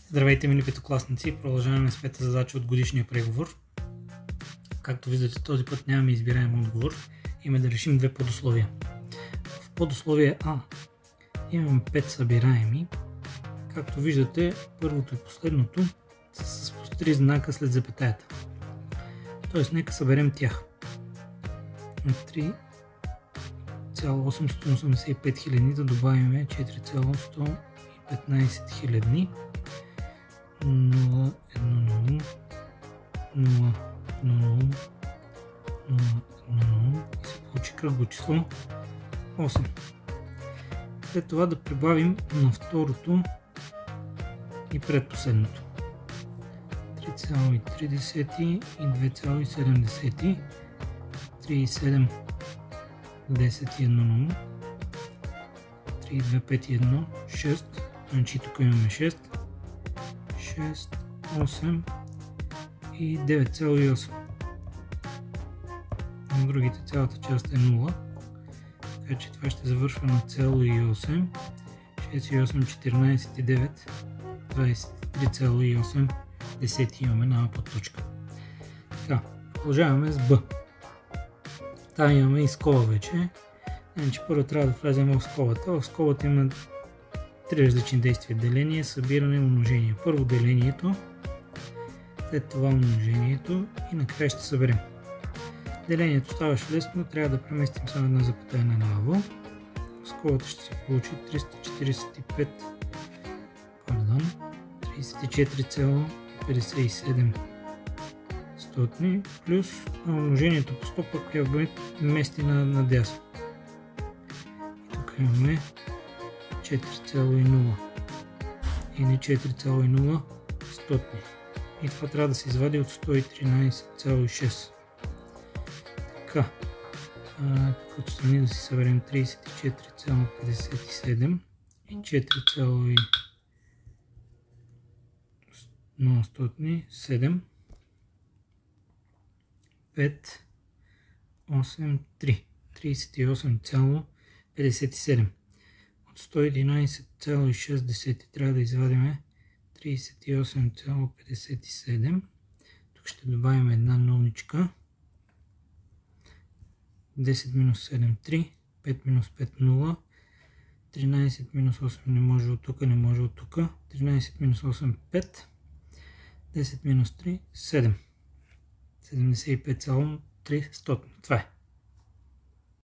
Здравейте, мили петокласници! Продължаваме с пета задача от годишния преговор. Както виждате, този път нямаме избираем отговор. Имаме да решим две подусловия. В подусловие А имаме 5 събираеми. Както виждате, първото и последното са с по 3 знака след запетаята. Тоест, нека съберем тях. 3,885 хилядни да добавим 4,115 хилядни. 0, 1, 0, 0, 0, 0, 0 и се получи кръгло число 8. След това да прибавим на второто и предпоследното 3,3 и 2,7, 3,7, 10 и 1, 0, 3, 2, 5 и 1, 6, значи тук имаме 6, 6, 8 и 9,8. На другите цялата част е 0, така че това ще завършва на 0,8, 6 и 8, 14 и 9, 23,8, 10 имаме на подточка. Така, продължаваме с Б. Там имаме и скоба вече. Значи първо трябва да влезем в скобата. В скобата има три различни действия: деление, събиране, умножение. Първо делението, след това умножението и накрая ще съберем. Делението ставаше лесно, трябва да преместим само една запетая наляво. В скобата ще се получи 34,57 плюс умножението по 100 пък я вмести надясно. И тук имаме 4,0 или 4,0 стотни. И това трябва да се извади от 113,6. Така, тук отстрани да си съберем 34,57 и 4,0 7, 5, 8, 3, 38,57. От 111,6 трябва да извадим 38,57. Тук ще добавим една нуличка. 10 минус 7, 3, 5 минус 5, 0, 13 минус 8 не може от тук, не може от тук, 13 минус 8, 5, 10 минус 3, 7, 75,3. Това е.